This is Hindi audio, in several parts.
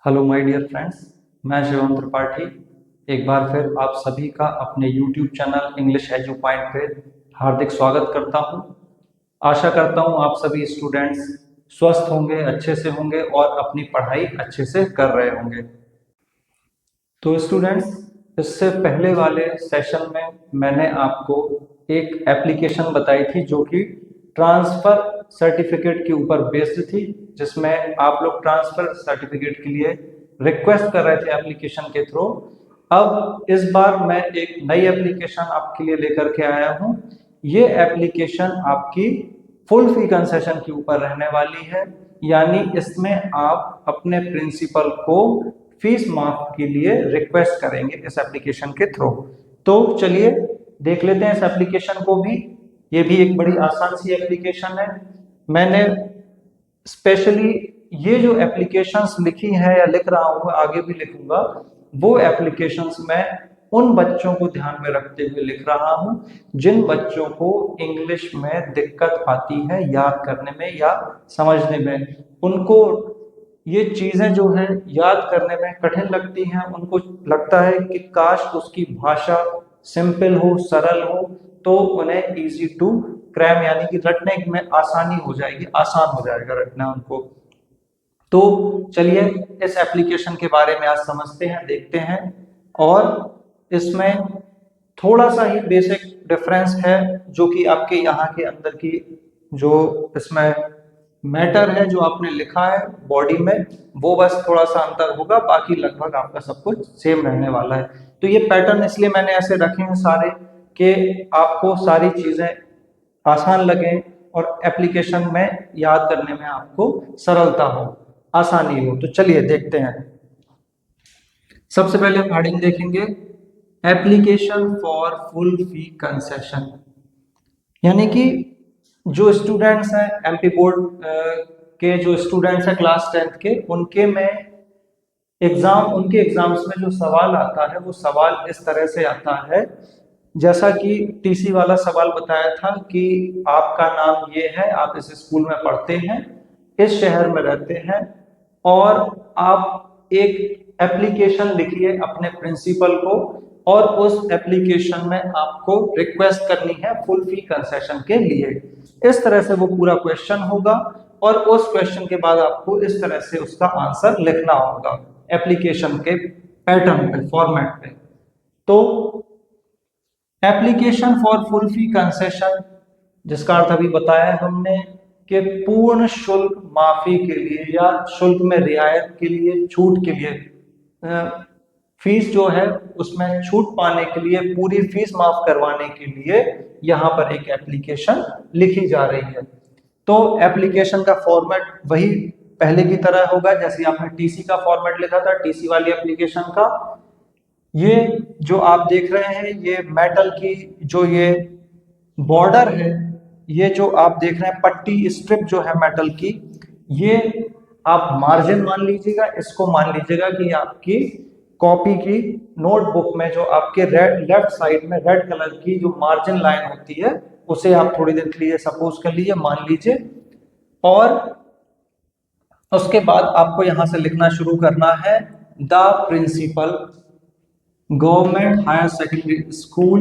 हेलो माय डियर फ्रेंड्स, मैं शिवम त्रिपाठी एक बार फिर आप सभी का अपने YouTube channel English edu point पे हार्दिक स्वागत करता हूं। आशा करता हूं आप सभी स्टूडेंट्स स्वस्थ होंगे, अच्छे से होंगे और अपनी पढ़ाई अच्छे से कर रहे होंगे। तो स्टूडेंट्स, इससे पहले वाले सेशन में मैंने आपको एक एप्लीकेशन बताई थी जो कि ट्रांसफ़र सर्टिफिकेट के ऊपर बेस्ड थी, जिसमें आप लोग ट्रांसफ़र सर्टिफिकेट के लिए रिक्वेस्ट कर रहे थे एप्लीकेशन के थ्रू। अब इस बार मैं एक नई एप्लीकेशन आपके लिए लेकर के आया हूं। ये एप्लीकेशन आपकी फुल फी कंसेशन के ऊपर रहने वाली है, यानी इसमें आप अपने प्रिंसिपल को फीस माफ के लिए रिक्वेस्ट करेंगे इस एप्लीकेशन के थ्रू। तो चलिए देख लेते हैं इस एप्लीकेशन को भी। ये भी एक बड़ी आसान सी एप्लीकेशन है। मैंने स्पेशली ये जो एप्लीकेशंस लिखी है या लिख रहा हूँ, आगे भी लिखूंगा, वो एप्लीकेशंस मैं उन बच्चों को ध्यान में रखते हुए लिख रहा हूँ जिन बच्चों को इंग्लिश में दिक्कत आती है याद करने में या समझने में। उनको ये चीजें जो है याद करने में कठिन लगती हैं, उनको लगता है कि काश उसकी भाषा सिंपल हो, सरल हो, तो उन्हें इजी टू क्रैम यानी कि रटने में आसानी हो जाएगी, आसान हो जाएगा रटना उनको। तो चलिए इस एप्लीकेशन के बारे में आज समझते हैं, देखते हैं। और इसमें थोड़ा सा ही बेसिक डिफरेंस है जो कि आपके यहाँ के अंदर की जो इसमें मैटर है जो आपने लिखा है बॉडी में, वो बस थोड़ा सा अंतर होगा, बाकी लगभग आपका सब कुछ सेम रहने वाला है। तो ये पैटर्न इसलिए मैंने ऐसे रखे हैं सारे कि आपको सारी चीजें आसान लगे और एप्लीकेशन में याद करने में आपको सरलता हो, आसानी हो। तो चलिए देखते हैं। सबसे पहले हम हेडिंग देखेंगे, application for full fee concession. यानी कि जो स्टूडेंट्स हैं एमपी बोर्ड के जो स्टूडेंट्स हैं क्लास 10th के, उनके एग्जाम्स में जो सवाल आता है वो सवाल इस तरह से आता है, जैसा कि टीसी वाला सवाल बताया था कि आपका नाम ये है, आप इस स्कूल में पढ़ते हैं, इस शहर में रहते हैं और आप एक एप्लीकेशन लिखिए अपने प्रिंसिपल को और उस एप्लीकेशन में आपको रिक्वेस्ट करनी है फुल फी कंसेशन के लिए। इस तरह से वो पूरा क्वेश्चन होगा और उस क्वेश्चन के बाद आपको इस तरह से उसका आंसर लिखना होगा एप्लीकेशन के पैटर्न पे, फॉर्मेट पे। तो application for full fee concession, जिसका अर्थ अभी बताया हमने कि पूर्ण शुल्क माफी के लिए या शुल्क में रियायत के लिए, छूट के लिए, फीस जो है उसमें छूट पाने के लिए, पूरी फीस माफ करवाने के लिए यहाँ पर एक एप्लीकेशन लिखी जा रही है। तो एप्लीकेशन का फॉर्मेट वही पहले की तरह होगा जैसे आपने टीसी का फॉर्मेट लिखा था, टीसी वाली एप्लीकेशन का। ये जो आप देख रहे हैं, ये मेटल की जो ये बॉर्डर है, ये जो आप देख रहे हैं पट्टी, स्ट्रिप जो है मेटल की, ये आप मार्जिन मान लीजिएगा। इसको मान लीजिएगा कि आपकी कॉपी की नोटबुक में जो आपके लेफ्ट साइड में रेड कलर की जो मार्जिन लाइन होती है, उसे आप थोड़ी देर के लिए सपोज कर लीजिए, मान लीजिए। और उसके बाद आपको यहां से लिखना शुरू करना है, the principal government higher secondary school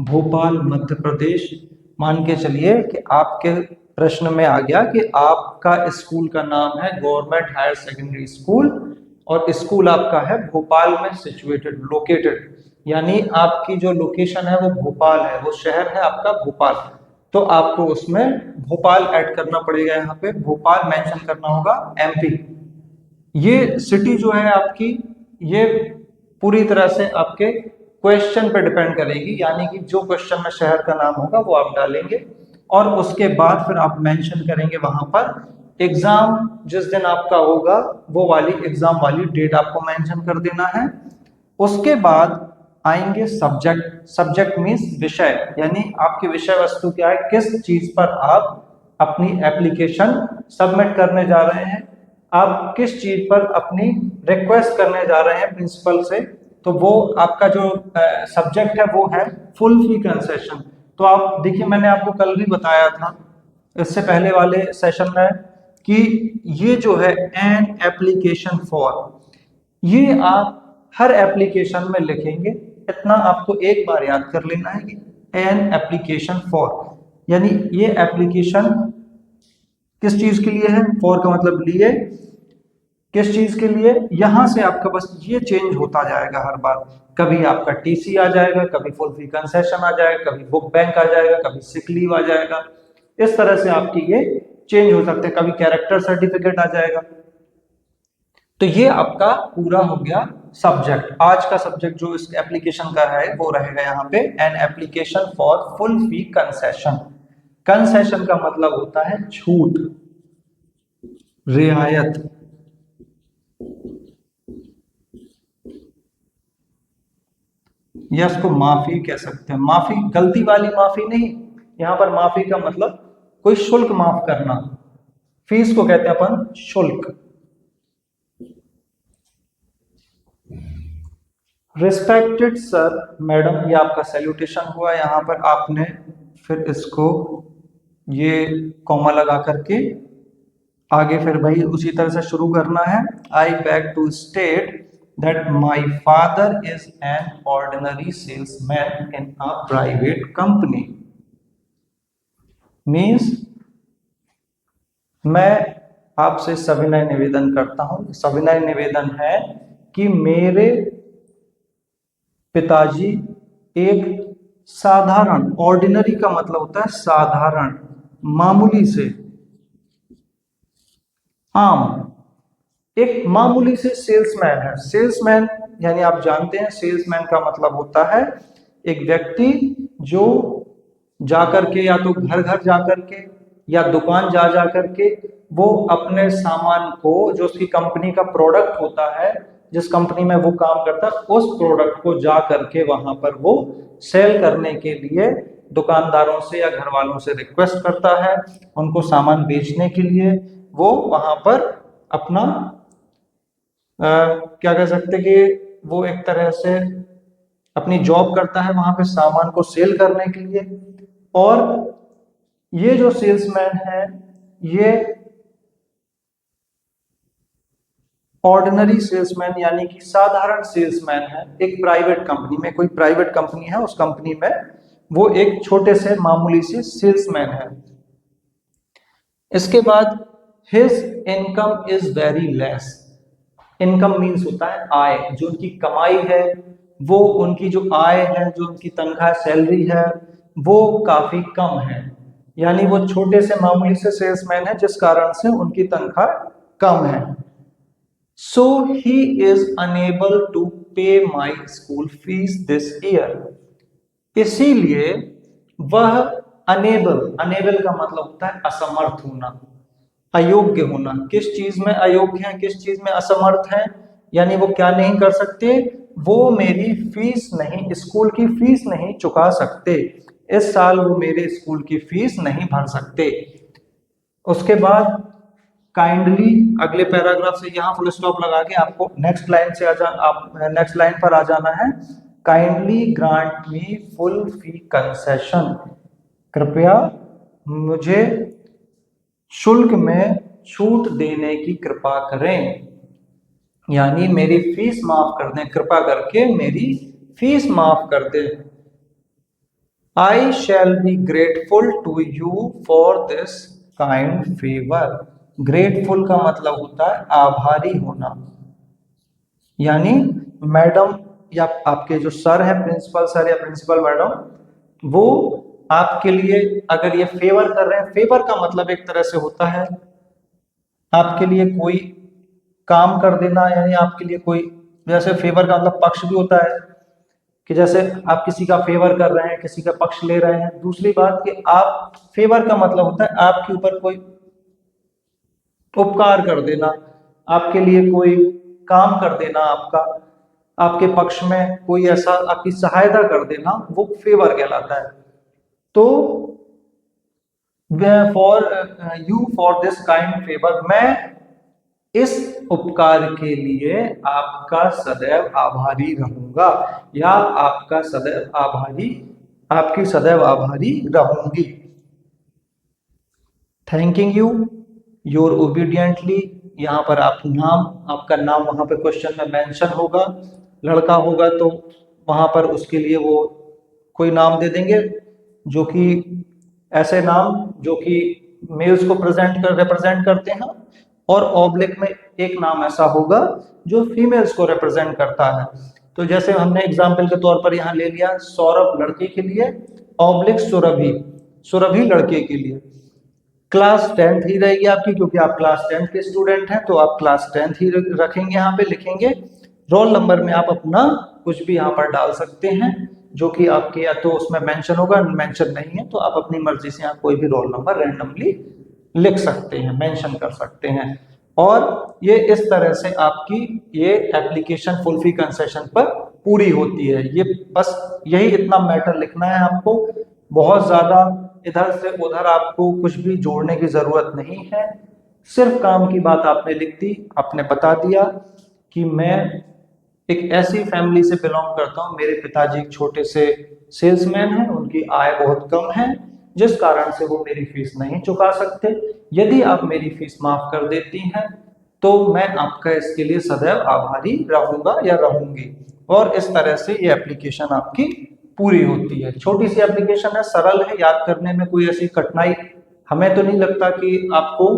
Bhopal Madhya Pradesh. मान के चलिए कि आपके प्रश्न में आ गया कि आपका स्कूल का नाम है गवर्नमेंट हायर सेकेंडरी स्कूल और स्कूल आपका है भोपाल में सिचुएटेड, लोकेटेड, यानी आपकी जो लोकेशन है वो भोपाल है, वो शहर है आपका भोपाल। तो आपको उसमें भोपाल ऐड करना पड़ेगा, यहाँ पे भोपाल मेंशन करना होगा, एमपी। ये सिटी जो है आपकी, ये पूरी तरह से आपके क्वेश्चन पे डिपेंड करेगी, यानी कि जो क्वेश्चन में शहर का नाम होगा वो आप डालेंगे और उसके बाद फिर आप मेंशन करेंगे वहां पर एग्जाम जिस दिन आपका होगा वो वाली एग्जाम वाली डेट आपको मेंशन कर देना है। उसके बाद आएंगे सब्जेक्ट। सब्जेक्ट मीन्स विषय, यानी आपकी विषय वस्तु क्या है, किस चीज पर आप अपनी एप्लीकेशन सबमिट करने जा रहे हैं, आप किस चीज पर अपनी रिक्वेस्ट करने जा रहे हैं प्रिंसिपल से। तो वो आपका जो सब्जेक्ट है वो है फुल फी कंसेशन। तो आप देखिए, मैंने आपको कल भी बताया था इससे पहले वाले सेशन में कि ये जो है एन एप्लीकेशन फॉर, ये आप हर एप्लीकेशन में लिखेंगे। इतना आपको एक बार याद कर लेना है कि एन एप्लीकेशन फॉर, यानी ये एप्लीकेशन किस चीज के लिए है, फॉर का मतलब लिए, किस चीज के लिए, यहां से आपका बस ये चेंज होता जाएगा हर बार। कभी आपका टीसी आ जाएगा, कभी फुल फी कंसेशन आ जाएगा, कभी बुक बैंक आ जाएगा, कभी सिक लीव आ जाएगा। इस तरह से आपकी ये चेंज हो सकते हैं, कभी कैरेक्टर सर्टिफिकेट आ जाएगा। तो ये आपका पूरा हो गया सब्जेक्ट। आज का सब्जेक्ट जो इस एप्लीकेशन का है वो रहेगा यहाँ पे an application for full fee concession. Concession का मतलब होता है छूट, रियायत। या इसको माफी कह सकते हैं, माफी गलती वाली माफी नहीं, यहां पर माफी का मतलब कोई शुल्क माफ करना। फीस को कहते हैं अपन शुल्क। रिस्पेक्टेड सर मैडम, ये आपका सैल्यूटेशन हुआ, यहां पर आपने फिर इसको ये कॉमा लगा करके आगे फिर भाई उसी तरह से शुरू करना है। I beg to state that my father is an ordinary salesman in a private company. Means मैं आपसे सविनय निवेदन करता हूं, सविनय निवेदन है कि मेरे पिताजी एक साधारण, ऑर्डिनरी का मतलब होता है साधारण, मामूली से, आम, एक मामूली से सेल्समैन है। सेल्समैन यानी आप जानते हैं सेल्समैन का मतलब होता है एक व्यक्ति जो जाकर के या तो घर घर जाकर के या दुकान जा जा करके वो अपने सामान को, जो उसकी कंपनी का प्रोडक्ट होता है, जिस कंपनी में वो काम करता है, उस प्रोडक्ट को जा करके वहां पर वो सेल करने के लिए दुकानदारों से या घर वालों से रिक्वेस्ट करता है, उनको सामान बेचने के लिए वो वहां पर अपना क्या कह सकते कि वो एक तरह से अपनी जॉब करता है वहां पे सामान को सेल करने के लिए। और ये जो सेल्समैन है ये ऑर्डिनरी सेल्समैन यानी कि साधारण सेल्समैन है। एक प्राइवेट कंपनी में, कोई प्राइवेट कंपनी है, उस कंपनी में वो एक छोटे से मामूली से सेल्समैन है। इसके बाद his income is very less. Income means होता है आय, जो उनकी कमाई है, वो उनकी जो आय है, जो उनकी तनख्वाह सैलरी है, वो काफी कम है। यानी वो छोटे से मामूली से सेल्समैन है जिस कारण से उनकी तनख्वाह कम है। सो ही इज अनेबल टू पे my school fees this year. इसीलिए वह अनेबल, अनेबल का मतलब होता है असमर्थ होना, अयोग्य होना। किस चीज में अयोग्य है, किस चीज में असमर्थ है, यानी वो क्या नहीं कर सकते, वो मेरी फीस नहीं, स्कूल की फीस नहीं चुका सकते। इस साल वो मेरे स्कूल की फीस नहीं भर सकते। उसके बाद काइंडली, अगले पैराग्राफ से यहाँ फुल स्टॉप लगा के आपको नेक्स्ट लाइन से आप नेक्स्ट लाइन पर आ जाना है। काइंडली ग्रांट मी फुल फी कंसेशन। कृपया मुझे शुल्क में छूट देने की कृपा करें, यानी मेरी फीस माफ कर दें, कृपा करके मेरी फीस माफ कर दें। I shall be grateful to you for this kind favour. Grateful का मतलब होता है आभारी होना, यानी मैडम या आपके जो सर है, प्रिंसिपल सर या प्रिंसिपल मैडम, वो आपके लिए अगर ये फेवर कर रहे हैं, फेवर का मतलब एक तरह से होता है आपके लिए कोई काम कर देना, यानी आपके लिए कोई, जैसे फेवर का मतलब पक्ष भी होता है कि जैसे आप किसी का फेवर कर रहे हैं, किसी का पक्ष ले रहे हैं। दूसरी बात कि आप, फेवर का मतलब होता है आपके ऊपर कोई उपकार कर देना, आपके लिए कोई काम कर देना, आपका, आपके पक्ष में कोई ऐसा आपकी सहायता कर देना, वो फेवर कहलाता है। तो for you for this kind favour, मैं इस उपकार के लिए आपका सदैव आभारी रहूंगा, या आपका सदैव आभारी, आपकी सदैव आभारी रहूंगी। थैंकिंग यू योर ओबीडियंटली यहाँ पर आप नाम, आपका नाम वहाँ पे क्वेश्चन में मेंशन होगा। लड़का होगा तो वहाँ पर उसके लिए वो कोई नाम दे देंगे जो कि ऐसे नाम जो कि मेल्स को रिप्रेजेंट करते हैं, और ऑब्लिक में एक नाम ऐसा होगा जो फीमेल्स को रिप्रेजेंट करता है। तो जैसे हमने एग्जाम्पल के तौर पर यहाँ ले लिया सौरभ लड़के के लिए, ऑब्लिक सुरभि, सुरभि लड़के के लिए। क्लास 10th ही रहेगी आपकी, क्योंकि आप क्लास 10th के स्टूडेंट हैं तो आप क्लास 10th ही रखेंगे, यहाँ पे लिखेंगे। रोल नंबर में आप अपना कुछ भी यहाँ पर डाल सकते हैं जो कि आपके या तो उसमें मेंशन होगा, मेंशन नहीं है तो आप अपनी मर्जी से यहाँ कोई भी रोल नंबर रैंडमली लिख सकते हैं, मेंशन कर सकते हैं। और ये इस तरह से आपकी ये एप्लीकेशन फुल फी कंसेशन पर पूरी होती है। ये बस यही इतना मैटर लिखना है आपको, बहुत ज्यादा इधर से उधर आपको कुछ भी जोड़ने की जरूरत नहीं है। सिर्फ काम की बात आपने लिख दी, आपने बता दिया कि मैं एक ऐसी फैमिली से बिलोंग करता हूँ, मेरे पिताजी एक छोटे से सेल्समैन हैं, उनकी आय बहुत कम है जिस कारण से वो मेरी फीस नहीं चुका सकते। यदि आप मेरी फीस माफ कर देती हैं तो मैं आपका इसके लिए सदैव आभारी रहूंगा या रहूंगी। और इस तरह से ये एप्लीकेशन आपकी पूरी होती है। छोटी सी एप्लीकेशन है, सरल है, याद करने में कोई ऐसी कठिनाई हमें तो नहीं लगता कि आपको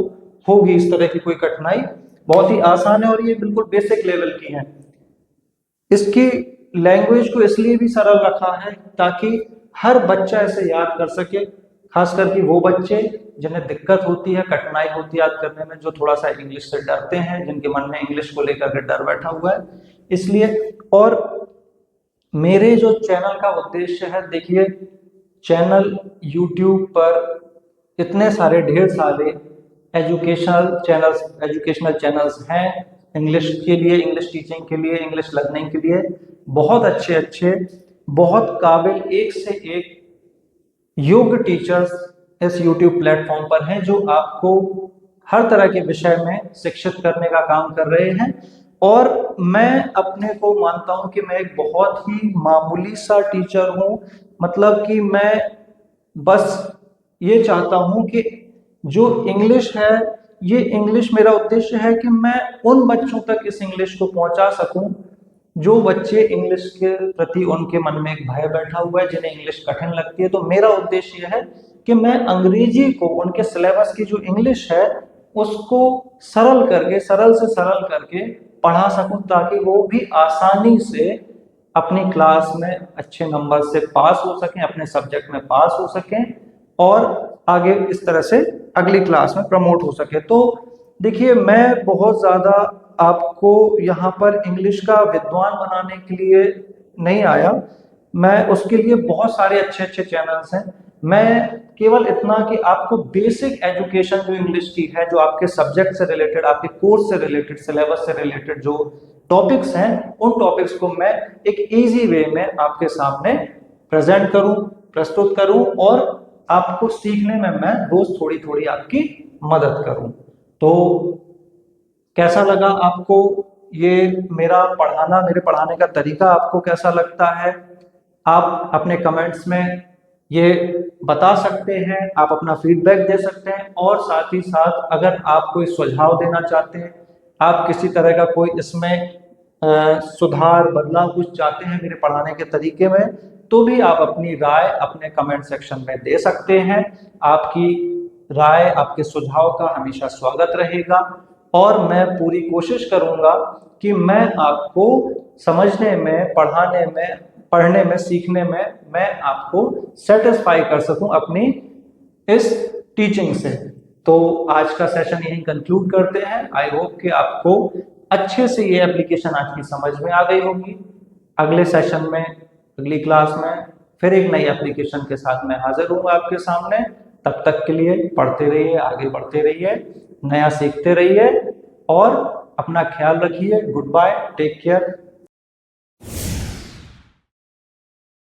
होगी इस तरह की कोई कठिनाई। बहुत ही आसान है और ये बिल्कुल बेसिक लेवल की है। इसकी लैंग्वेज को इसलिए भी सरल रखा है ताकि हर बच्चा इसे याद कर सके, खास करके वो बच्चे जिन्हें दिक्कत होती है, कठिनाई होती है याद करने में, जो थोड़ा सा इंग्लिश से डरते हैं, जिनके मन में इंग्लिश को लेकर के डर बैठा हुआ है, इसलिए। और मेरे जो चैनल का उद्देश्य है, देखिए चैनल यूट्यूब पर इतने सारे ढेर सारे एजुकेशनल चैनल्स हैं इंग्लिश के लिए, इंग्लिश टीचिंग के लिए, इंग्लिश लर्निंग के लिए। बहुत अच्छे अच्छे, बहुत काबिल, एक से एक योग्य टीचर्स इस YouTube प्लेटफॉर्म पर हैं जो आपको हर तरह के विषय में शिक्षित करने का काम कर रहे हैं। और मैं अपने को मानता हूं कि मैं एक बहुत ही मामूली सा टीचर हूं, मतलब कि मैं बस ये चाहता हूं कि जो इंग्लिश है, ये इंग्लिश, मेरा उद्देश्य है कि मैं उन बच्चों तक इस इंग्लिश को पहुंचा सकूं जो बच्चे इंग्लिश के प्रति उनके मन में एक भय बैठा हुआ है, जिन्हें इंग्लिश कठिन लगती है। तो मेरा उद्देश्य यह है कि मैं अंग्रेजी को, उनके सिलेबस की जो इंग्लिश है उसको सरल करके, सरल से सरल करके पढ़ा सकूं, ताकि वो भी आसानी से अपनी क्लास में अच्छे नंबर से पास हो सकें, अपने सब्जेक्ट में पास हो सकें और आगे इस तरह से अगली क्लास में प्रमोट हो सके। तो देखिए, मैं बहुत ज़्यादा आपको यहाँ पर इंग्लिश का विद्वान बनाने के लिए नहीं आया, मैं उसके लिए बहुत सारे अच्छे अच्छे चैनल्स हैं। मैं केवल इतना कि आपको बेसिक एजुकेशन जो इंग्लिश की है, जो आपके सब्जेक्ट से रिलेटेड, आपके कोर्स से रिलेटेड, सिलेबस से रिलेटेड जो टॉपिक्स हैं, उन टॉपिक्स को मैं एक इजी वे में आपके सामने प्रेजेंट करूं, प्रस्तुत करूं और आपको सीखने में मैं रोज थोड़ी थोड़ी आपकी मदद करूं। तो कैसा लगा आपको ये मेरा पढ़ाना, मेरे पढ़ाने का तरीका आपको कैसा लगता है? आप अपने कमेंट्स में ये बता सकते हैं, आप अपना फीडबैक दे सकते हैं। और साथ ही साथ अगर आप कोई सुझाव देना चाहते हैं, आप किसी तरह का कोई इसमें सुधार, बदलाव कुछ चाहते हैं मेरे पढ़ाने के तरीके में, तो भी आप अपनी राय अपने कमेंट सेक्शन में दे सकते हैं। आपकी राय, आपके सुझाव का हमेशा स्वागत रहेगा और मैं पूरी कोशिश करूंगा कि मैं आपको समझने में, पढ़ाने में, पढ़ने में, सीखने में मैं आपको सेटिस्फाई कर सकूं अपनी इस टीचिंग से। तो आज का सेशन यहीं कंक्लूड करते हैं। आई होप कि आपको अच्छे से ये एप्लीकेशन आज की समझ में आ गई होगी। अगले सेशन में, अगली क्लास में फिर एक नई एप्लीकेशन के साथ मैं हाजिर हूँ आपके सामने। तब तक के लिए पढ़ते रहिए, आगे बढ़ते रहिए, नया सीखते रहिए और अपना ख्याल रखिए। Good bye, take care.